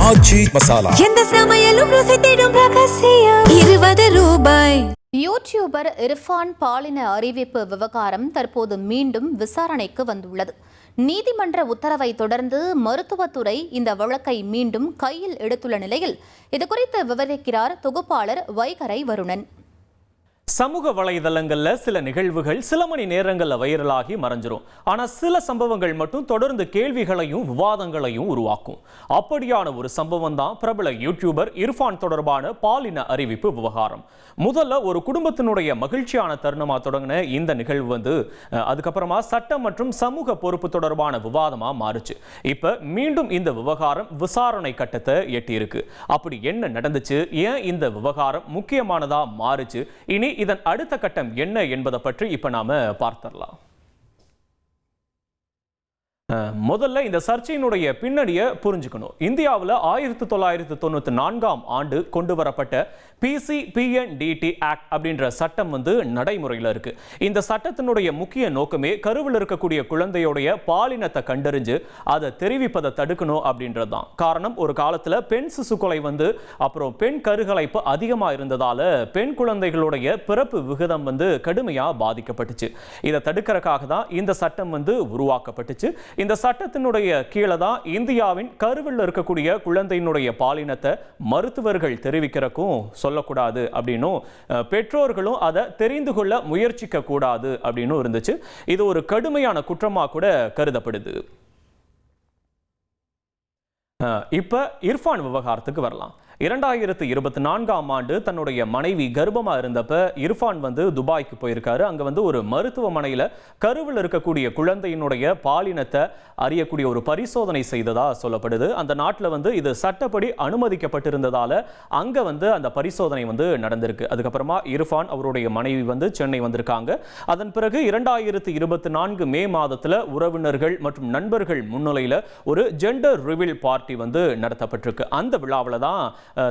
ஆச்சி மசாலா. எந்த சமையலும் ருசி தேடும் ரகசியம் 20 ரூபாய். யூடியூபர் இர்ஃபான் பாலின அறிவிப்பு விவகாரம் தற்போது மீண்டும் விசாரணைக்கு வந்துள்ளது. நீதிமன்ற உத்தரவை தொடர்ந்து மருத்துவத்துறை இந்த வழக்கை மீண்டும் கையில் எடுத்துள்ள நிலையில் இதுகுறித்து விவரிக்கிறார் தொகுப்பாளர் வைகரை வருணன். சமூக வலைதளங்கள்ல சில நிகழ்வுகள் சில மணி நேரங்கள்ல வைரலாகி மறைஞ்சிரும். ஆனா சில சம்பவங்கள் மட்டும் தொடர்ந்து கேள்விகளையும் விவாதங்களையும் உருவாக்கும். அப்படியான ஒரு சம்பவம் தான் பிரபல யூடியூபர் இர்ஃபான் தொடர்பான பாலின அறிவிப்பு விவகாரம். முதல்ல ஒரு குடும்பத்தினுடைய மகிழ்ச்சியான தருணமா தொடங்கின இந்த நிகழ்வு அதுக்கப்புறமா சட்டம் மற்றும் சமூக பொறுப்பு தொடர்பான விவாதமா மாறுச்சு. இப்ப மீண்டும் இந்த விவகாரம் விசாரணை கட்டத்தை எட்டியிருக்கு. அப்படி என்ன நடந்துச்சு, ஏன் இந்த விவகாரம் முக்கியமானதா மாறுச்சு, இனி இதன் அடுத்த கட்டம் என்ன என்பதை பற்றி இப்ப நாம பார்த்தரலாம். முதல்ல இந்த சர்ச்சையினுடைய பின்னணியை புரிஞ்சுக்கணும். இந்தியாவில் 1994ஆம் ஆண்டு கொண்டு வரப்பட்ட PCPNDT ஆக்ட் அப்படின்ற சட்டம் நடைமுறையில் இருக்கு. இந்த சட்டத்தினுடைய முக்கிய நோக்கமே கருவில் இருக்கக்கூடிய குழந்தையுடைய பாலினத்தை கண்டறிஞ்சு அதை தெரிவிப்பதை தடுக்கணும் அப்படின்றது தான். காரணம், ஒரு காலத்தில் பெண் சிசுக்கொலை அப்புறம் பெண் கருகலைப்பு அதிகமாக இருந்ததால பெண் குழந்தைகளுடைய பிறப்பு விகிதம் கடுமையாக பாதிக்கப்பட்டுச்சு. இதை தடுக்கிறதுக்காக தான் இந்த சட்டம் உருவாக்கப்பட்டுச்சு. இந்த சட்டத்தினுடைய கீழே தான் இந்தியாவின் கருவில் இருக்கக்கூடிய குழந்தையினுடைய பாலினத்தை மருத்துவர்கள் தெரிவிக்கிறக்கும் சொல்லக்கூடாது அப்படின்னும் பெற்றோர்களும் அதை தெரிந்து கொள்ள முயற்சிக்க கூடாது அப்படின்னு இருந்துச்சு. இது ஒரு கடுமையான குற்றமா கூட கருதப்படுது. இப்ப இர்ஃபான் விவகாரத்துக்கு வரலாம். 2024ஆம் ஆண்டு தன்னுடைய மனைவி கர்ப்பமா இருந்தப்ப இர்ஃபான் துபாய்க்கு போயிருக்காரு. அங்க ஒரு மருத்துவமனையில கருவில் இருக்கக்கூடிய குழந்தையினுடைய பாலினத்தை அறியக்கூடிய ஒரு பரிசோதனை செய்ததா சொல்லப்படுது. அந்த நாட்டில் இது சட்டப்படி அனுமதிக்கப்பட்டிருந்ததால அங்க அந்த பரிசோதனை நடந்திருக்கு. அதுக்கப்புறமா இர்ஃபான் அவருடைய மனைவி சென்னை வந்திருக்காங்க. அதன் பிறகு 2024 மே மாதத்துல உறவினர்கள் மற்றும் நண்பர்கள் முன்னிலையில ஒரு ஜெண்டர் ரிவீல் பார்ட்டி நடத்தப்பட்டிருக்கு. அந்த விழாவில் தான்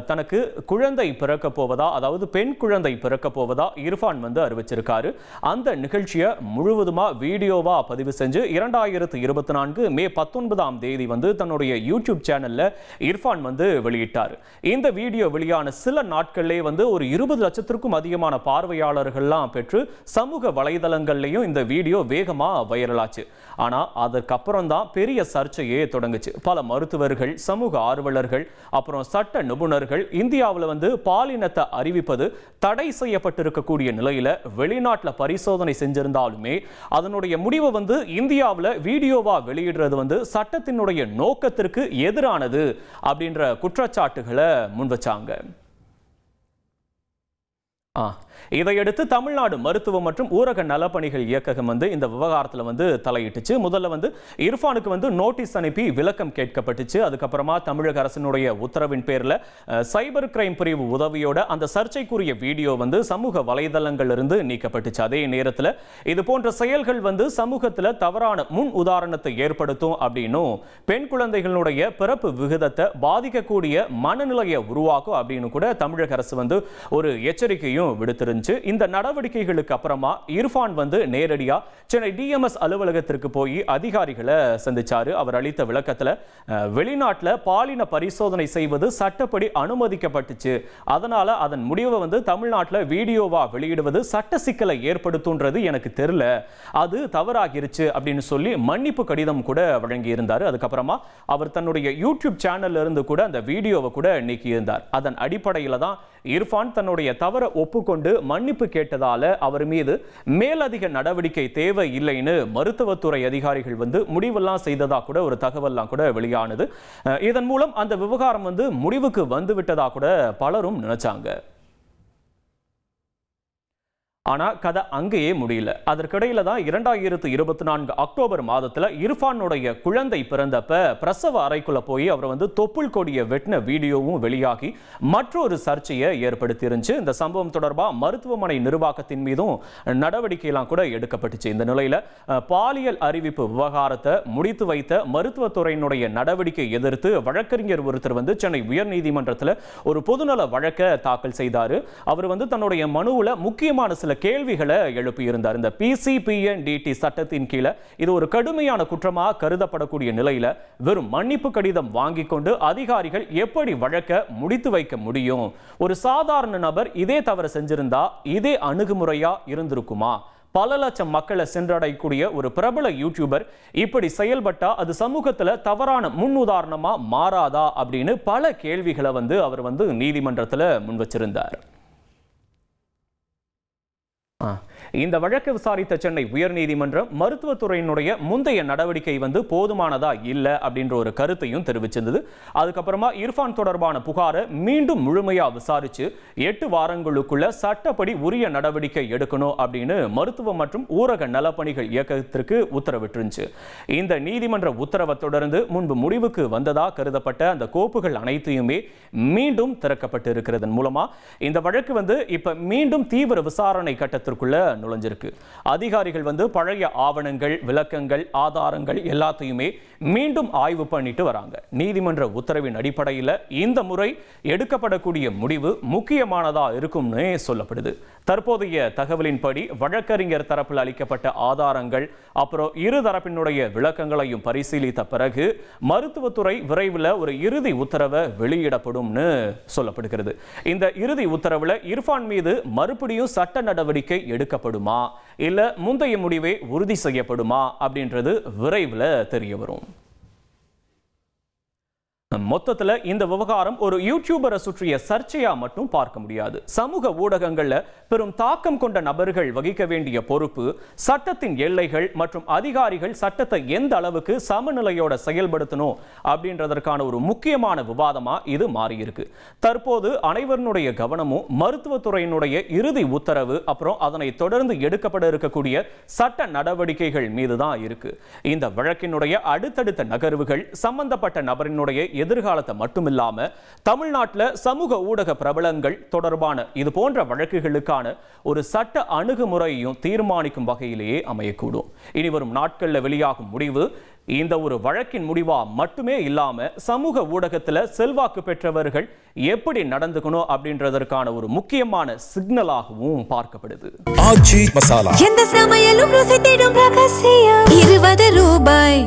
தனக்கு குழந்தை பிறக்க போவதா, அதாவது பெண் குழந்தை பிறக்க போவதா இர்ஃபான் அறிவிச்சிருக்காரு. அந்த நிகழ்ச்சியை முழுவதுமா வீடியோவா பதிவு செஞ்சு 2024 மே 19ஆம் தேதி தன்னுடைய யூடியூப் சேனல்ல இர்ஃபான் வெளியிட்டார். இந்த வீடியோ வெளியான சில நாட்களிலே ஒரு 20 லட்சத்திற்கும் அதிகமான பார்வையாளர்கள்லாம் பெற்று சமூக வலைதளங்கள்லையும் இந்த வீடியோ வேகமா வைரலாச்சு. ஆனா அதற்கப்புறம் தான் பெரிய சர்ச்சையே தொடங்குச்சு. பல மருத்துவர்கள், சமூக ஆர்வலர்கள், அப்புறம் சட்ட நிபுணர்கள் இந்தியாவில் பாலினத்தை அறிவிப்பது தடை செய்யப்பட்டிருக்கக்கூடிய நிலையில வெளிநாட்டில் பரிசோதனை செஞ்சிருந்தாலுமே அதனுடைய முடிவை இந்தியாவில் வீடியோவா வெளியிடுறது சட்டத்தினுடைய நோக்கத்திற்கு எதிரானது அப்படின்ற குற்றச்சாட்டுகளை முன்வச்சாங்க. இதையடுத்து தமிழ்நாடு மருத்துவ மற்றும் ஊரக நலப்பணிகள் இயக்ககம் இந்த விவகாரத்தில் தலையிட்டுச்சு. முதல்ல இர்ஃபானுக்கு நோட்டீஸ் அனுப்பி விளக்கம் கேட்கப்பட்டுச்சு. அதுக்கப்புறமா தமிழக அரசினுடைய உத்தரவின் பேரில் சைபர் கிரைம் பிரிவு உதவியோட அந்த சர்ச்சைக்குரிய வீடியோ சமூக வலைதளங்கள் இருந்து நீக்கப்பட்டுச்சு. அதே நேரத்தில் இது போன்ற செயல்கள் சமூகத்தில் தவறான முன் உதாரணத்தை ஏற்படுத்தும் அப்படின்னும் பெண் குழந்தைகளுடைய பிறப்பு விகிதத்தை பாதிக்கக்கூடிய மனநிலையை உருவாக்கும் அப்படின்னு கூட தமிழக அரசு ஒரு எச்சரிக்கையும் விடுத்திருந்துச்சு. இந்த நடவடிக்கைகளுக்கு அப்புறமா இர்ஃபான் நேரடியா சென்னை DMS அலுவலகத்திற்கு போய் அதிகாரிகளை சந்திச்சாரு. அவர் அளித்த விளக்கத்துல வெளிநாட்டில் பாலின பரிசோதனை செய்வது சட்டப்படி அனுமதிக்கப்பட்டுச்சு, அதனால அதன் முடிவை தமிழ்நாட்டில் வீடியோவா வெளியிடுவது சட்ட சிக்கலை ஏற்படுத்துன்றது எனக்கு தெரியல, அது தவறாகிருச்சு அப்படின்னு சொல்லி மன்னிப்பு கடிதம் கூட வழங்கி இருந்தார். அதுக்கப்புறமா அவர் தன்னுடைய யூடியூப் சேனல்ல இருந்து கூட அந்த வீடியோவை கூட நீக்கி இருந்தார். அதன் அடிப்படையில் தான் இர்ஃபான் தன்னுடைய தவறை ஒப்புக்கொண்டு மன்னிப்பு கேட்டதால அவர் மீது மேலதிக நடவடிக்கை தேவை இல்லைன்னு மருத்துவத்துறை அதிகாரிகள் முடிவெல்லாம் செய்ததா கூட ஒரு தகவல்லாம் கூட வெளியானது. இதன் மூலம் அந்த விவகாரம் முடிவுக்கு வந்துவிட்டதா கூட பலரும் நினைச்சாங்க. ஆனா கதை அங்கேயே முடியல. அதற்கிடையில தான் 2024 அக்டோபர் மாதத்துல இர்ஃபானுடைய குழந்தை பிறந்தப்ப பிரசவ அறைக்குள்ள போய் அவர் தொப்புள் கொடியை வெட்டின வீடியோவும் வெளியாகி மற்றொரு சர்ச்சையை ஏற்படுத்தி இருந்துச்சு. இந்த சம்பவம் தொடர்பாக மருத்துவமனை நிர்வாகத்தின் மீதும் நடவடிக்கையெல்லாம் கூட எடுக்கப்பட்டுச்சு. இந்த நிலையில பாலியல் அறிவிப்பு விவகாரத்தை முடித்து வைத்த மருத்துவத்துறையினுடைய நடவடிக்கை எதிர்த்து வழக்கறிஞர் ஒருத்தர் சென்னை உயர்நீதிமன்றத்தில் ஒரு பொதுநல வழக்கை தாக்கல் செய்தார். அவர் தன்னுடைய மனுவில் முக்கியமான சில கேள்விகளை எழுப்பியிருந்தார். இந்த PCPNDT சட்டத்தின் கீழே இது ஒரு கடுமையான குற்றமாக கருதப்படக்கூடிய நிலையில வெறும் மன்னிப்பு கடிதம் வாங்கி கொண்டு அதிகாரிகள் எப்படி வழக்க முடித்து வைக்க முடியும்? ஒரு சாதாரண நபர் இதே தவறு செஞ்சிருந்தா இதே அணுகுமுறையா இருந்திருக்குமா? பல லட்சம் மக்களை சென்றடையக்கூடிய ஒரு பிரபல யூடியூபர் இப்படி செயல்பட்டா அது சமூகத்துல தவறான முன்னுதாரணமா மாறாதா அப்படின்னு பல கேள்விகளை அவர் நீதிமன்றத்தில் முன் வச்சிருந்தார். இந்த வழக்கை விசாரித்த சென்னை உயர்நீதிமன்றம் மருத்துவத்துறையினுடைய முந்தைய நடவடிக்கை போதுமானதா இல்லை அப்படின்ற ஒரு கருத்தையும் தெரிவிச்சிருந்தது. அதுக்கப்புறமா இர்ஃபான் தொடர்பான புகாரை மீண்டும் முழுமையா விசாரிச்சு 8 வாரங்களுக்குள்ள சட்டப்படி உரிய நடவடிக்கை எடுக்கணும் அப்படின்னு மருத்துவ மற்றும் ஊரக நலப்பணிகள் இயக்கத்திற்கு உத்தரவிட்டிருந்துச்சு. இந்த நீதிமன்ற உத்தரவை தொடர்ந்து முன்பு முடிவுக்கு வந்ததா கருதப்பட்ட அந்த கோப்புகள் அனைத்தையுமே மீண்டும் திறக்கப்பட்டு இருக்கிறதன் மூலமா இந்த வழக்கு இப்ப மீண்டும் தீவிர விசாரணை கட்டத்திற்குள்ள நுழைஞ்சிருக்கு. அதிகாரிகள் பழைய ஆவணங்கள், விளக்கங்கள், ஆதாரங்கள் எல்லாத்தையுமே மீண்டும் ஆய்வு பண்ணிட்டு வராங்க. நீதிமன்ற உத்தரவின் அடிப்படையில் இந்த முறை எடுக்கப்படக்கூடிய முடிவு முக்கியமானதா இருக்கும்னு சொல்லப்படுது. தற்போதைய தகவலின்படி வழக்கறிஞர் தரப்பில் அளிக்கப்பட்ட ஆதாரங்கள் அப்புறம் இரு தரப்பினுடைய விளக்கங்களையும் பரிசீலித்த பிறகு மருத்துவத்துறை விரைவில் ஒரு இறுதி உத்தரவை வெளியிடப்படும்னு சொல்லப்படுகிறது. இந்த இறுதி உத்தரவில் இர்ஃபான் மீது மறுபடியும் சட்ட நடவடிக்கை எடுக்கப்படுமா இல்ல முந்தைய முடிவே உறுதி செய்யப்படுமா அப்படின்றது விரைவில் தெரிய வரும். மொத்தத்துல இந்த விவகாரம் ஒரு யூடியூபரை சுற்றிய சர்ச்சையா மட்டும் பார்க்க முடியாது. சமூக ஊடகங்கள்ல பெரும் தாக்கம் கொண்ட நபர்கள் வகிக்க வேண்டிய பொறுப்பு, சட்டத்தின் எல்லைகள் மற்றும் அதிகாரிகள் சட்டத்தை எந்த அளவுக்கு சமநிலையோட செயல்படுத்தணும் அப்படின்றதற்கான ஒரு முக்கியமான விவாதமா இது மாறியிருக்கு. தற்போது அனைவருடைய கவனமும் மருத்துவத்துறையினுடைய இறுதி உத்தரவு அப்புறம் அதனை தொடர்ந்து எடுக்கப்பட இருக்கக்கூடிய சட்ட நடவடிக்கைகள் மீதுதான் இருக்கு. இந்த வழக்கினுடைய அடுத்தடுத்த நகர்வுகள் சம்பந்தப்பட்ட நபரினுடைய எதிர்காலத்தை மட்டுமில்லாம தமிழ்நாட்டில் சமூக ஊடக பிரபலங்கள் தொடர்பான இது போன்ற வழக்குகளுக்கான ஒரு சட்ட அணுகுமுறையையும் தீர்மானிக்கும் வகையிலேயே அமையக்கூடும். இனி வரும் நாட்களில் வெளியாகும் முடிவு இந்த ஒரு வழக்கின் முடிவா மட்டுமே இல்லாம சமூக ஊடகத்தில் செல்வாக்கு பெற்றவர்கள் எப்படி நடந்துக்கணும் அப்படின்றதற்கான ஒரு முக்கியமான சிக்னலாகவும் பார்க்கப்படுது. எந்த சமையலும் ருசி தேடும் ரகசியம் 20 ரூபாய்.